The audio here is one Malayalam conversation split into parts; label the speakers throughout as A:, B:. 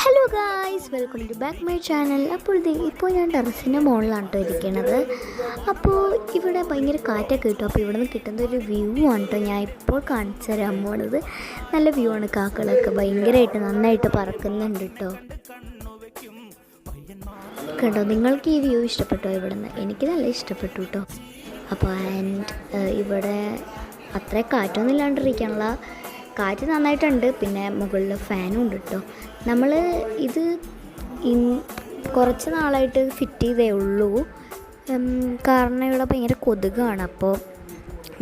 A: Hello guys, welcome to back my channel. ഇപ്പോൾ ഞാൻ ടെറസിൻ്റെ മുകളിലാണ് കേട്ടോ ഇരിക്കണത്. അപ്പോൾ ഇവിടെ ഭയങ്കര കാറ്റൊക്കെ കിട്ടും. അപ്പോൾ ഇവിടെ നിന്ന് കിട്ടുന്ന ഒരു വ്യൂ ആണ് കേട്ടോ ഞാൻ ഇപ്പോൾ കാണിച്ചു തരാൻ പോണത്. നല്ല വ്യൂ ആണ്. കാക്കകളൊക്കെ ഭയങ്കരമായിട്ട് നന്നായിട്ട് പറക്കുന്നുണ്ട് കേട്ടോ. കേട്ടോ, നിങ്ങൾക്ക് ഈ വ്യൂ ഇഷ്ടപ്പെട്ടോ? ഇവിടെ നിന്ന് എനിക്ക് നല്ല ഇഷ്ടപ്പെട്ടു കേട്ടോ. അപ്പോൾ ഇവിടെ അത്ര കാറ്റൊന്നും ഇല്ലാണ്ടിരിക്കാനുള്ള കാറ്റ് നന്നായിട്ടുണ്ട്. പിന്നെ മുകളിൽ ഫാനും ഉണ്ട് കേട്ടോ. നമ്മൾ ഇത് കുറച്ച് നാളായിട്ട് ഫിറ്റ് ചെയ്തേ ഉള്ളൂ. കാരണം ഇവിടെ ഭയങ്കര കൊതുകാണ്. അപ്പോൾ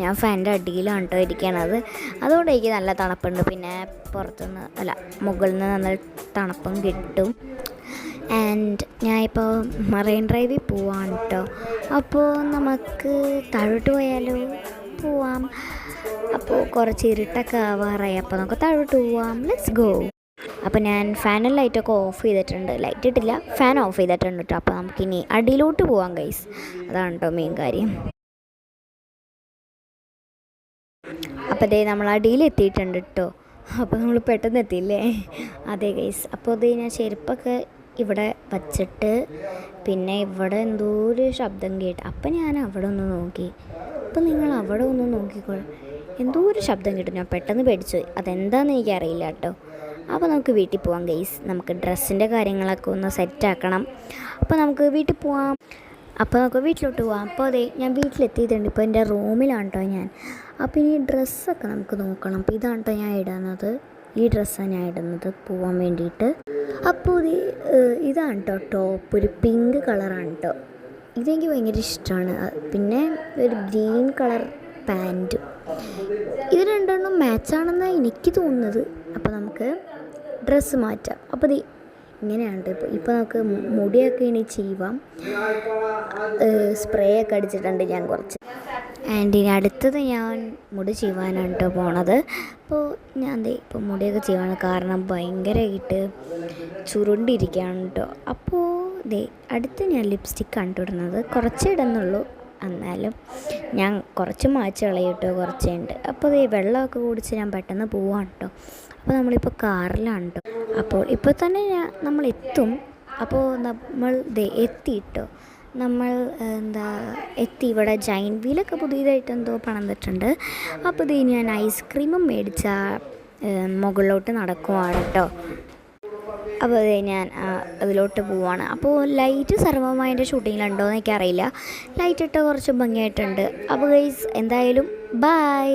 A: ഞാൻ ഫാനിൻ്റെ അടിയിലാണ് കേട്ടോ ഇരിക്കണത്. അതുകൊണ്ട് എനിക്ക് നല്ല തണുപ്പുണ്ട്. പിന്നെ മുകളിൽ നിന്ന് നല്ല തണുപ്പും കിട്ടും. ഞാനിപ്പോൾ മറൈൻ ഡ്രൈവിൽ പോവാണ് കേട്ടോ. അപ്പോൾ നമുക്ക് താഴോട്ട് പോയാലോ? പോവാം. അപ്പോൾ കുറച്ച് ഇരുട്ടൊക്കെ ആവാറായി. അപ്പോൾ നമുക്ക് താഴോട്ട് പോവാം. Let's go. അപ്പോൾ ഞാൻ ഫാനും ലൈറ്റൊക്കെ ഓഫ് ചെയ്തിട്ടുണ്ട്. ലൈറ്റ് ഇട്ടില്ല, ഫാൻ ഓഫ് ചെയ്തിട്ടുണ്ട് കേട്ടോ. അപ്പോൾ നമുക്കിനി അടിയിലോട്ട് പോവാം ഗൈസ്. അതാണ് കേട്ടോ മെയിൻ കാര്യം. അപ്പോൾ നമ്മൾ അടിയിൽ എത്തിയിട്ടുണ്ട് കേട്ടോ. അപ്പോൾ നമ്മൾ പെട്ടെന്ന് എത്തിയില്ലേ? അതെ ഗൈസ്. അപ്പോൾ ഞാൻ ചെരുപ്പൊക്കെ ഇവിടെ വച്ചിട്ട് പിന്നെ ഇവിടെ എന്തോ ഒരു ശബ്ദം കേട്ട്. അപ്പം ഞാൻ അവിടെ ഒന്ന് നോക്കി. അപ്പം നിങ്ങൾ അവിടെ ഒന്ന് നോക്കിക്കോളൂ. എന്തോ ഒരു ശബ്ദം കിട്ടും. ഞാൻ പെട്ടെന്ന് പേടിച്ചു പോയി. അതെന്താണെന്ന് എനിക്കറിയില്ല കേട്ടോ. അപ്പോൾ നമുക്ക് വീട്ടിൽ പോവാം ഗൈസ്. നമുക്ക് ഡ്രസ്സിൻ്റെ കാര്യങ്ങളൊക്കെ ഒന്ന് സെറ്റാക്കണം. അപ്പോൾ നമുക്ക് വീട്ടിൽ പോവാം. അപ്പോൾ നമുക്ക് വീട്ടിലോട്ട് പോവാം. അപ്പോൾ ഞാൻ വീട്ടിലെത്തിയിട്ടുണ്ട്. ഇപ്പോൾ എൻ്റെ റൂമിലാണ് കേട്ടോ ഞാൻ. അപ്പോൾ ഈ ഡ്രസ്സൊക്കെ നമുക്ക് നോക്കണം. അപ്പോൾ ഇതാണ് കേട്ടോ ഞാൻ ഇടുന്നത്. ഈ ഡ്രസ്സാണ് ഞാൻ ഇടുന്നത് പോകാൻ വേണ്ടിയിട്ട്. അപ്പോൾ ഇതാണ് കേട്ടോ ടോപ്പ്. ഒരു പിങ്ക് കളറാണ് കേട്ടോ. ഇതെനിക്ക് ഭയങ്കര ഇഷ്ടമാണ്. പിന്നെ ഒരു ഗ്രീൻ കളർ പാൻറ്റും. ഇത് രണ്ടെണ്ണം മാച്ചാണെന്നാണ് എനിക്ക് തോന്നുന്നത്. അപ്പോൾ നമുക്ക് ഡ്രസ്സ് മാറ്റാം. അപ്പോൾ ഇങ്ങനെയാണ് ഇപ്പോൾ നമുക്ക് മുടിയൊക്കെ ഇനി ചെയ്യാം. സ്പ്രേ ഒക്കെ അടിച്ചിട്ടുണ്ട് ഞാൻ കുറച്ച്. ഇനി അടുത്തത് ഞാൻ മുടി ചെയ്യുവാനാണ് കേട്ടോ പോണത്. അപ്പോൾ ഞാൻ ഇപ്പോൾ മുടിയൊക്കെ ചെയ്യുവാണ്. കാരണം ഭയങ്കരമായിട്ട് ചുരുണ്ടിരിക്കുകയാണ് കേട്ടോ. അപ്പോൾ അടുത്ത് ഞാൻ ലിപ്സ്റ്റിക്കാണ് ഇടുന്നത്. കുറച്ച് ഇടുന്നുള്ളൂ, എന്നാലും ഞാൻ കുറച്ച് മാച്ച് കളയിട്ടോ. കുറച്ചുണ്ട്. അപ്പോൾ വെള്ളമൊക്കെ കുടിച്ച് ഞാൻ പെട്ടെന്ന് പോവാണ് കേട്ടോ. അപ്പോൾ നമ്മളിപ്പോൾ കാറിലാണ് കേട്ടോ. അപ്പോൾ ഇപ്പോൾ തന്നെ നമ്മൾ എത്തും. അപ്പോൾ നമ്മൾ എത്തിയിട്ടോ. നമ്മൾ എത്തി. ഇവിടെ ജൈൻറ്റ് വീലൊക്കെ പുതിയതായിട്ട് എന്തോ പണിതിട്ടുണ്ട്. അപ്പോൾ ഞാൻ ഐസ്ക്രീമും മേടിച്ച മുകളിലോട്ട് നടക്കുവാണ് കേട്ടോ. അപ്പോൾ ഞാൻ അതിലോട്ട് പോവാണ്. അപ്പോൾ ലൈറ്റ് സർവ്വമായതിൻ്റെ ഷൂട്ടിങ്ങിലുണ്ടോ എന്ന് എനിക്കറിയില്ല. ലൈറ്റ് ഇട്ട് കുറച്ച് ഭംഗിയായിട്ടുണ്ട്. അപ്പോൾ ഗൈസ്, എന്തായാലും ബൈ.